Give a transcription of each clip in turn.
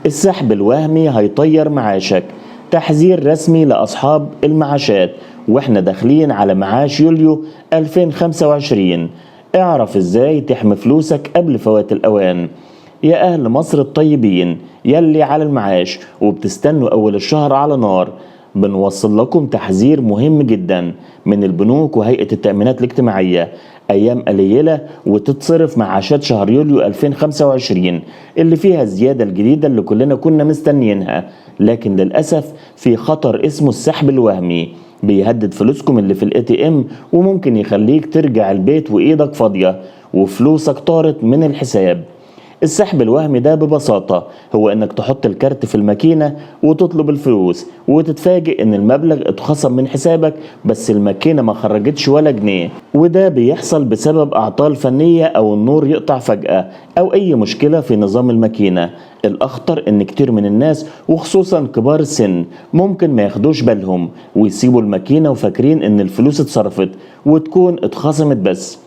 السحب الوهمي هيطير معاشك. تحذير رسمي لأصحاب المعاشات واحنا داخلين على معاش يوليو 2025. اعرف ازاي تحمي فلوسك قبل فوات الأوان. يا أهل مصر الطيبين يلي على المعاش وبتستنوا أول الشهر على نار، بنوصل لكم تحذير مهم جدا من البنوك وهيئة التأمينات الاجتماعية. أيام قليلة وتتصرف معاشات شهر يوليو 2025 اللي فيها الزيادة الجديدة اللي كلنا كنا مستنيينها، لكن للأسف في خطر اسمه السحب الوهمي بيهدد فلوسكم اللي في الاي تي ام، وممكن يخليك ترجع البيت وإيدك فاضية وفلوسك طارت من الحساب. السحب الوهمي ده ببساطة هو انك تحط الكارت في الماكينة وتطلب الفلوس وتتفاجئ ان المبلغ اتخصم من حسابك بس الماكينة ما خرجتش ولا جنيه، وده بيحصل بسبب اعطال فنية او النور يقطع فجأة او اي مشكلة في نظام الماكينة. الاخطر ان كتير من الناس وخصوصا كبار السن ممكن ما ياخدوش بالهم ويسيبوا الماكينة وفاكرين ان الفلوس اتصرفت وتكون اتخصمت بس.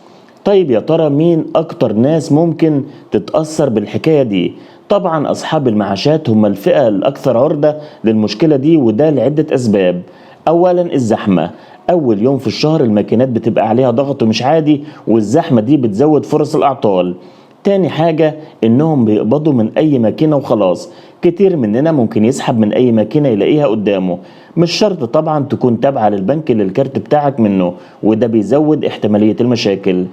طيب يا ترى مين أكتر ناس ممكن تتأثر بالحكاية دي؟ طبعا أصحاب المعاشات هم الفئة الأكثر عرضة للمشكلة دي، وده لعدة أسباب. أولا الزحمة. أول يوم في الشهر الماكينات بتبقى عليها ضغط مش عادي، والزحمة دي بتزود فرص الأعطال. تاني حاجة إنهم بيقبضوا من أي ماكينة وخلاص. كتير مننا ممكن يسحب من أي ماكينة يلاقيها قدامه، مش شرط طبعا تكون تابعة للبنك اللي الكارت بتاعك منه، وده بيزود احتمالية المشاكل.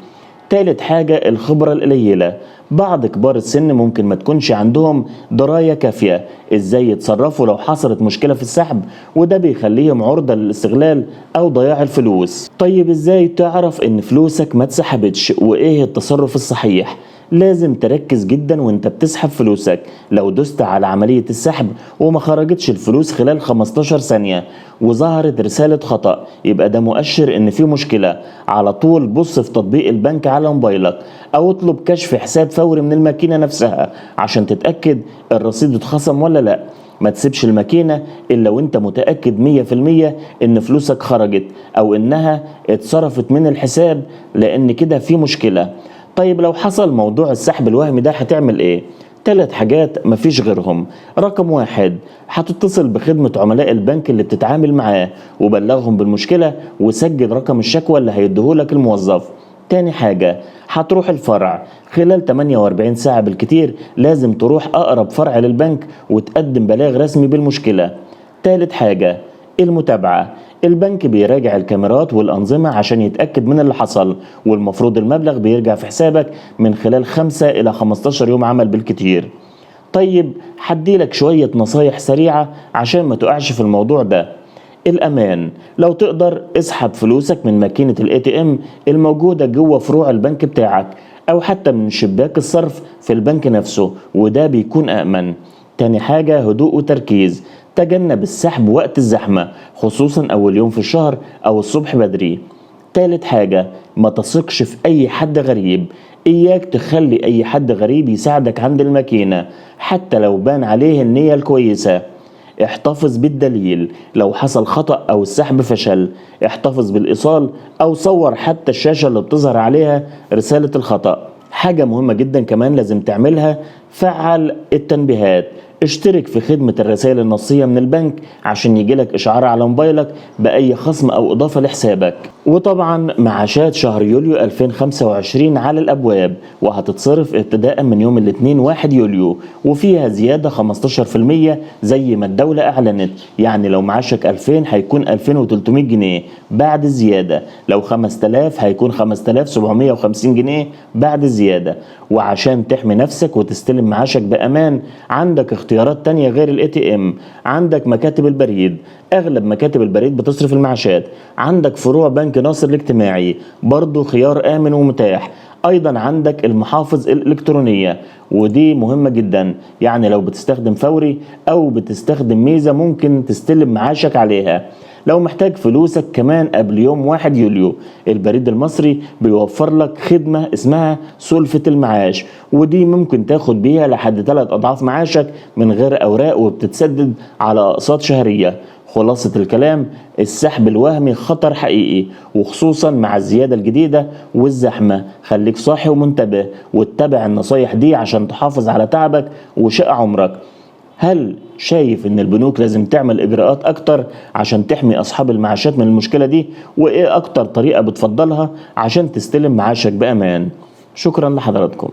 تالت حاجة الخبرة القليلة. بعض كبار السن ممكن ما تكونش عندهم دراية كافية ازاي يتصرفوا لو حصلت مشكلة في السحب، وده بيخليهم عرضة للاستغلال او ضياع الفلوس. طيب ازاي تعرف ان فلوسك ما اتسحبتش وايه التصرف الصحيح؟ لازم تركز جدا وانت بتسحب فلوسك. لو دست على عملية السحب وما خرجتش الفلوس خلال 15 ثانية وظهرت رسالة خطأ، يبقى ده مؤشر ان في مشكلة. على طول بص في تطبيق البنك على موبايلك او اطلب كشف حساب فوري من الماكينة نفسها عشان تتأكد الرصيد اتخصم ولا لا. ما تسيبش الماكينة إلا وانت متأكد 100% ان فلوسك خرجت او انها اتصرفت من الحساب، لان كده في مشكلة. طيب لو حصل موضوع السحب الوهمي ده هتعمل ايه؟ 3 حاجات مفيش غيرهم. رقم 1، هتتصل بخدمة عملاء البنك اللي بتتعامل معاه وبلغهم بالمشكلة وسجل رقم الشكوى اللي هيديهولك الموظف. تاني حاجة، هتروح الفرع خلال 48 ساعة بالكتير. لازم تروح أقرب فرع للبنك وتقدم بلاغ رسمي بالمشكلة. تالت حاجة المتابعة. البنك بيراجع الكاميرات والأنظمة عشان يتأكد من اللي حصل، والمفروض المبلغ بيرجع في حسابك من خلال 5 إلى 15 يوم عمل بالكتير. طيب هديلك شوية نصايح سريعة عشان ما تقعش في الموضوع ده. الأمان، لو تقدر اسحب فلوسك من ماكينة الاي تي ام الموجودة جوه فروع البنك بتاعك أو حتى من شباك الصرف في البنك نفسه، وده بيكون أأمن. تاني حاجة هدوء وتركيز. تجنب السحب وقت الزحمة خصوصا أول يوم في الشهر أو الصبح بدري. تالت حاجة ما تثقش في أي حد غريب. إياك تخلي أي حد غريب يساعدك عند الماكينة حتى لو بان عليه النية الكويسة. احتفظ بالدليل. لو حصل خطأ أو السحب فشل احتفظ بالإيصال أو صور حتى الشاشة اللي بتظهر عليها رسالة الخطأ. حاجة مهمة جدا كمان لازم تعملها، فعل التنبيهات. اشترك في خدمة الرسائل النصية من البنك عشان يجيلك إشعار على موبايلك بأي خصم أو إضافة لحسابك. وطبعا معاشات شهر يوليو 2025 على الأبواب، وهتتصرف ابتداء من يوم الاثنين 1 يوليو، وفيها زيادة 15% زي ما الدولة أعلنت. يعني لو معاشك 2000 هيكون 2300 جنيه بعد الزيادة، لو 5000 هيكون 5750 جنيه بعد الزيادة. وعشان تحمي نفسك وتستلم معاشك بأمان عندك اختيارات تانية غير الاي تي ام. عندك مكاتب البريد، اغلب مكاتب البريد بتصرف المعاشات. عندك فروع بنك ناصر الاجتماعي برضو خيار آمن ومتاح. ايضا عندك المحافظ الالكترونية ودي مهمة جدا، يعني لو بتستخدم فوري او بتستخدم ميزة ممكن تستلم معاشك عليها. لو محتاج فلوسك كمان قبل يوم 1 يوليو البريد المصري بيوفر لك خدمة اسمها سلفة المعاش، ودي ممكن تاخد بيها لحد 3 أضعاف معاشك من غير أوراق وبتتسدد على أقساط شهرية. خلاصة الكلام، السحب الوهمي خطر حقيقي وخصوصا مع الزيادة الجديدة والزحمة. خليك صاحي ومنتبه واتبع النصايح دي عشان تحافظ على تعبك وشقة عمرك. هل شايف ان البنوك لازم تعمل اجراءات اكتر عشان تحمي اصحاب المعاشات من المشكلة دي؟ وايه اكتر طريقة بتفضلها عشان تستلم معاشك بامان؟ شكرا لحضراتكم.